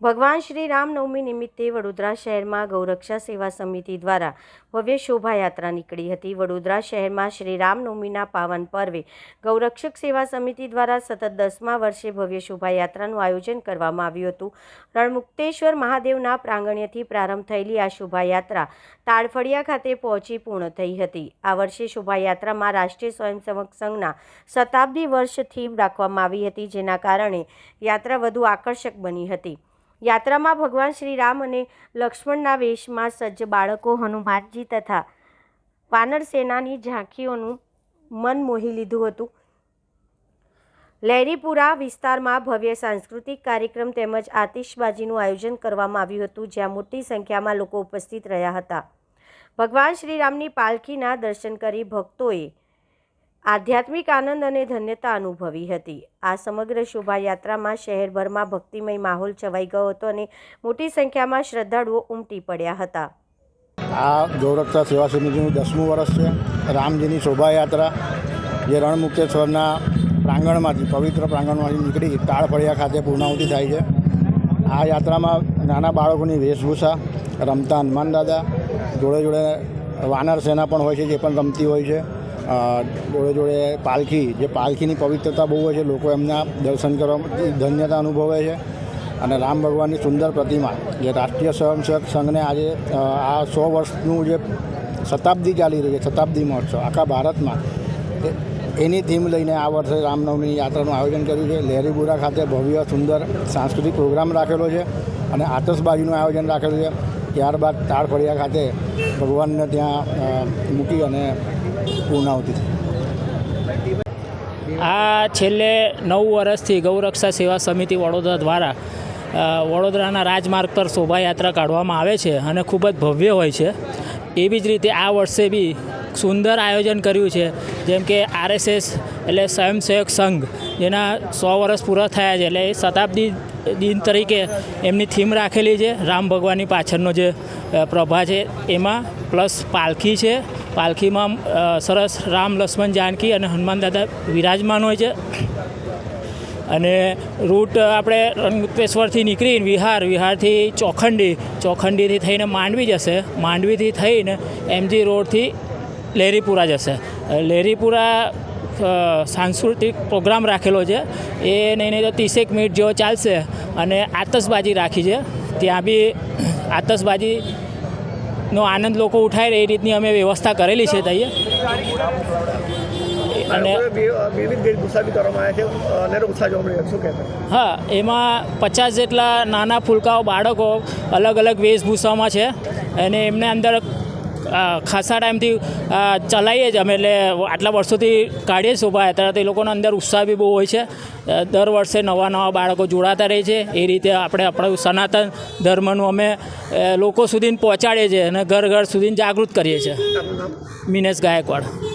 ભગવાન શ્રી રામનવમી નિમિત્તે વડોદરા શહેરમાં ગૌરક્ષા સેવા સમિતિ દ્વારા ભવ્ય શોભાયાત્રા નીકળી હતી। વડોદરા શહેરમાં શ્રી રામનવમીના પાવન પર્વે ગૌરક્ષક સેવા સમિતિ દ્વારા સતત 10મા વર્ષે ભવ્ય શોભાયાત્રાનું આયોજન કરવામાં આવ્યું હતું। રણમુક્તેશ્વર મહાદેવના પ્રાંગણ્યથી પ્રારંભ થયેલી આ શોભાયાત્રા તાળફળિયા ખાતે પહોંચી પૂર્ણ થઈ હતી। આ વર્ષે શોભાયાત્રામાં રાષ્ટ્રીય સ્વયંસેવક સંઘના શતાબ્દી વર્ષ થીમ રાખવામાં આવી હતી, જેના કારણે યાત્રા વધુ આકર્ષક બની હતી। યાત્રામાં ભગવાન શ્રી રામ અને લક્ષ્મણના વેશમાં સજ્જ બાળકો, હનુમાનજી તથા વાનર સેનાની ઝાંખીઓનું મન મોહી લીધું હતું। લહેરીપુરા વિસ્તારમાં ભવ્ય સાંસ્કૃતિક કાર્યક્રમ તેમજ આતિશબાજીનું આયોજન કરવામાં આવ્યું હતું, જ્યાં મોટી સંખ્યામાં લોકો ઉપસ્થિત રહ્યા હતા। ભગવાન શ્રી રામની પાલખીના દર્શન કરી ભક્તોએ આધ્યાત્મિક આનંદ અને ધન્યતા અનુભવી હતી। આ સમગ્ર શોભાયાત્રામાં શહેરભરમાં ભક્તિમય માહોલ છવાઈ ગયો હતો અને મોટી સંખ્યામાં શ્રદ્ધાળુઓ ઉમટી પડ્યા હતા। આ ગૌરક્ષા સેવા સમિતિનું 10મું વર્ષ છે। રામજીની શોભાયાત્રા જે રણમુક્તેશ્વરના પ્રાંગણમાંથી પવિત્ર પ્રાંગણમાંથી નીકળી તાળફળિયા ખાતે પૂર્ણાહુતિ થાય છે। આ યાત્રામાં નાના બાળકોની વેશભૂષા, રમતા હનુમાન દાદા, જોડે જોડે વાનર સેના પણ હોય છે, જે પણ રમતી હોય છે। જોડે જોડે પાલખી, જે પાલખીની પવિત્રતા બહુ હોય છે, લોકો એમના દર્શન કરવા ધન્યતા અનુભવે છે। અને રામ ભગવાનની સુંદર પ્રતિમા, જે રાષ્ટ્રીય સ્વયંસેવક સંઘને આજે આ 100 વર્ષનું જે શતાબ્દી ચાલી રહી છે, શતાબ્દી મહોત્સવ આખા ભારતમાં, એની થીમ લઈને આ વર્ષે રામનવમીની યાત્રાનું આયોજન કર્યું છે। લહેરીપુરા ખાતે ભવ્ય સુંદર સાંસ્કૃતિક પ્રોગ્રામ રાખેલો છે અને આતશબાજીનું આયોજન રાખેલું છે। ત્યારબાદ તાળફળિયા ખાતે ભગવાનને ત્યાં મૂકી અને પૂર્ણાહુતિ થઈ। આ છેલ્લે 9 વર્ષથી ગૌરક્ષા સેવા સમિતિ વડોદરા દ્વારા વડોદરાના રાજમાર્ગ પર શોભાયાત્રા કાઢવામાં આવે છે અને ખૂબ જ ભવ્ય હોય છે। એવી જ રીતે આ વર્ષે બી સુંદર આયોજન કર્યું છે, જેમ કે RSS એટલે સ્વયંસેવક સંઘ, જેના 100 વર્ષ પૂરા થયા છે, એટલે એ શતાબ્દી દિન તરીકે એમની થીમ રાખેલી છે। રામ ભગવાનની પાછળનો જે પ્રભા છે એમાં, પ્લસ પાલખી છે। પાલખીમાં સરસ રામ, લક્ષ્મણ, જાનકી અને હનુમાન દાદા વિરાજમાન હોય છે। અને રૂટ આપણે રણમુક્તેશ્વરથી નીકળીને વિહારથી ચોખંડીથી થઈને માંડવી જશે, માંડવીથી થઈને MG રોડથી લહેરીપુરા જશે। લહેરીપુરા સાંસ્કૃતિક પ્રોગ્રામ રાખેલો છે, એ નહીં તો 30 મિનિટ જેવો ચાલશે અને આતશબાજી રાખી છે। ત્યાં બી આતશબાજીનો આનંદ લોકો ઉઠાય એ રીતની અમે વ્યવસ્થા કરેલી છે તઈએ। અને હા, એમાં 50 જેટલા નાના ફૂલકાઓ બાળકો અલગ અલગ વેશભૂષામાં છે અને એમને અંદર ખાસા ટાઈમથી ચલાવીએ જ અમે, એટલે આટલા વર્ષોથી કાઢીએ શોભાયાત્રા, તો એ લોકોનો અંદર ઉત્સાહ બી બહુ હોય છે। દર વર્ષે નવા બાળકો જોડાતા રહે છે। એ રીતે આપણે આપણું સનાતન ધર્મનું અમે લોકો સુધી પહોંચાડીએ છીએ અને ઘર સુધી જાગૃત કરીએ છીએ। મિનેશ ગાયકવાડ।